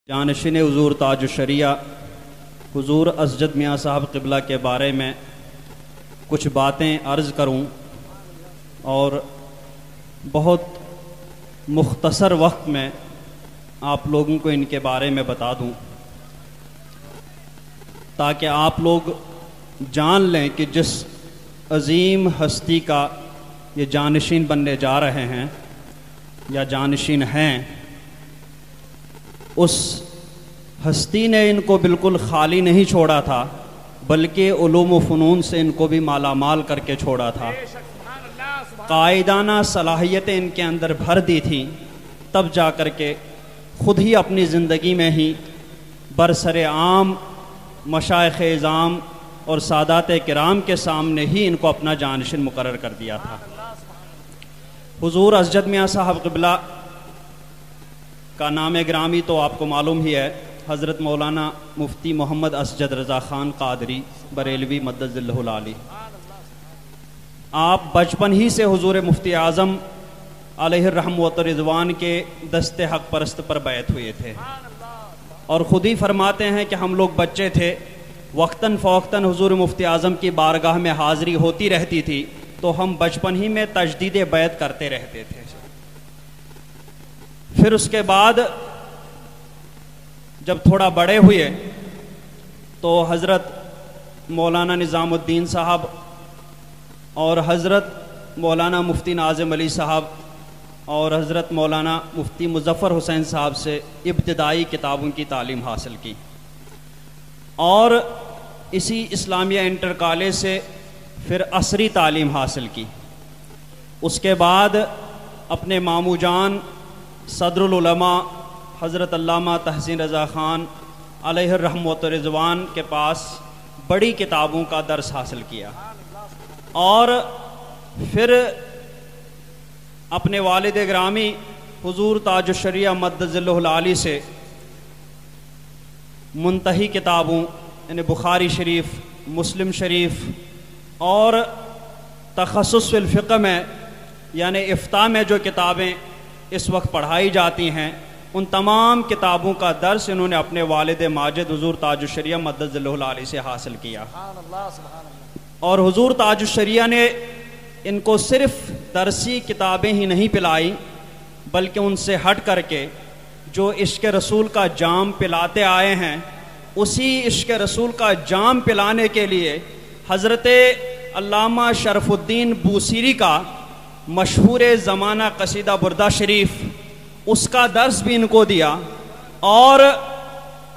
جانشین حضور تاج الشریعہ حضور اسجد میاں صاحب قبلہ کے بارے میں کچھ باتیں عرض کروں اور بہت مختصر وقت میں آپ لوگوں کو ان کے بارے میں بتا دوں تاکہ آپ لوگ جان لیں کہ جس عظیم ہستی کا یہ جانشین بننے جا رہے ہیں یا جانشین ہیں، اس ہستی نے ان کو بالکل خالی نہیں چھوڑا تھا بلکہ علوم و فنون سے ان کو بھی مالا مال کر کے چھوڑا تھا، قائدانہ صلاحیتیں ان کے اندر بھر دی تھیں، تب جا کر کے خود ہی اپنی زندگی میں ہی برسر عام مشائخ اعظام اور سادات کرام کے سامنے ہی ان کو اپنا جانشین مقرر کر دیا تھا۔ حضور اسجد میاں صاحب قبلہ کا نام گرامی تو آپ کو معلوم ہی ہے، حضرت مولانا مفتی محمد اسجد رضا خان قادری بریلوی مدد ذلہ العالی۔ آپ بچپن ہی سے حضور مفتی اعظم علیہ الرحم و رضوان کے دست حق پرست پر بیعت ہوئے تھے، اور خود ہی فرماتے ہیں کہ ہم لوگ بچے تھے، وقتاً فوقتاً حضور مفتی اعظم کی بارگاہ میں حاضری ہوتی رہتی تھی تو ہم بچپن ہی میں تجدید بیعت کرتے رہتے تھے۔ پھر اس کے بعد جب تھوڑا بڑے ہوئے تو حضرت مولانا نظام الدین صاحب اور حضرت مولانا مفتی ناظم علی صاحب اور حضرت مولانا مفتی مظفر حسین صاحب سے ابتدائی کتابوں کی تعلیم حاصل کی، اور اسی اسلامیہ انٹر کالج سے پھر عصری تعلیم حاصل کی۔ اس کے بعد اپنے ماموں جان صدر العلماء حضرت علامہ تحسین رضا خان علیہ الرحم و رضوان کے پاس بڑی کتابوں کا درس حاصل کیا، اور پھر اپنے والد گرامی حضور تاج الشریعہ مدد ذلہ العالی سے منتہی کتابوں یعنی بخاری شریف، مسلم شریف اور تخصص فی الفقہ میں یعنی افتاء میں جو کتابیں اس وقت پڑھائی جاتی ہیں ان تمام کتابوں کا درس انہوں نے اپنے والد ماجد حضور تاج الشریعہ مدد ذلہ العالی سے حاصل کیا، اور حضور تاج الشریعہ نے ان کو صرف درسی کتابیں ہی نہیں پلائیں بلکہ ان سے ہٹ کر کے جو عشق رسول کا جام پلاتے آئے ہیں اسی عشق رسول کا جام پلانے کے لیے حضرت علامہ شرف الدین بوسیری کا مشہور زمانہ قصیدہ بردہ شریف اس کا درس بھی ان کو دیا، اور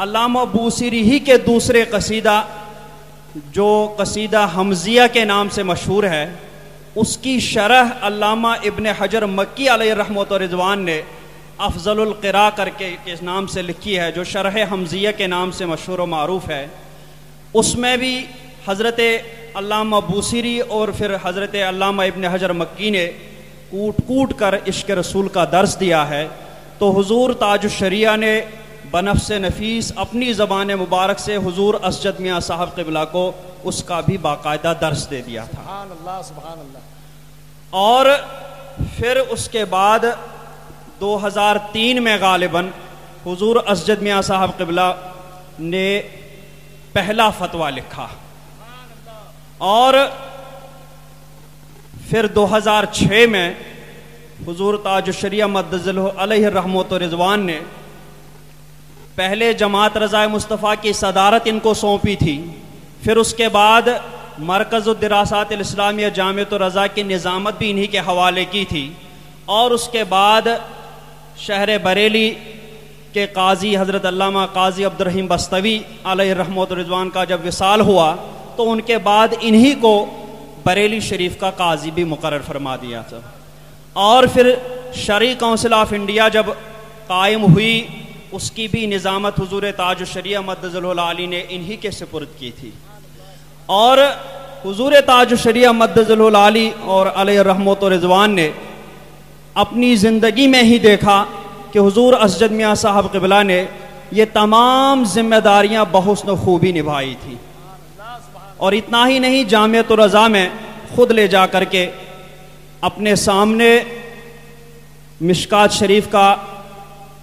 علامہ بوسیری ہی کے دوسرے قصیدہ جو قصیدہ حمزیہ کے نام سے مشہور ہے اس کی شرح علامہ ابن حجر مکی علیہ رحمۃ رضوان نے افضل القراء کر کے اس نام سے لکھی ہے، جو شرح حمزیہ کے نام سے مشہور و معروف ہے۔ اس میں بھی حضرت علامہ بوسیری اور پھر حضرت علامہ ابن حجر مکی نے کوٹ کوٹ کر عشق رسول کا درس دیا ہے، تو حضور تاج الشریعہ نے بنفس نفیس اپنی زبان مبارک سے حضور اسجد میاں صاحب قبلہ کو اس کا بھی باقاعدہ درس دے دیا تھا۔ سبحان اللہ سبحان اللہ۔ اور پھر اس کے بعد 2003 میں غالباً حضور اسجد میاں صاحب قبلہ نے پہلا فتویٰ لکھا، اور پھر 2006 میں حضور تاج الشریعہ مدد ذلہ علیہ الرحم و رضوان نے پہلے جماعت رضا مصطفیٰ کی صدارت ان کو سونپی تھی، پھر اس کے بعد مرکز الدراسات الاسلامیہ جامعۃ الرضا کی نظامت بھی انہی کے حوالے کی تھی، اور اس کے بعد شہر بریلی کے قاضی حضرت علامہ قاضی عبد الرحیم بستوی علیہ الرحمۃ والرضوان کا جب وصال ہوا تو ان کے بعد انہی کو بریلی شریف کا قاضی بھی مقرر فرما دیا تھا، اور پھر شرعی کونسل آف انڈیا جب قائم ہوئی اس کی بھی نظامت حضور تاج الشریعہ مدد ذلہ العالی نے انہی کے سپرد کی تھی، اور حضور تاج الشریعہ مدد ذلہ العالی اور علیہ الرحمۃ والرضوان نے اپنی زندگی میں ہی دیکھا کہ حضور اسجد میاں صاحب قبلہ نے یہ تمام ذمہ داریاں بحسن و خوبی نبھائی تھی، اور اتنا ہی نہیں جامعۃ الرضا میں خود لے جا کر کے اپنے سامنے مشکات شریف کا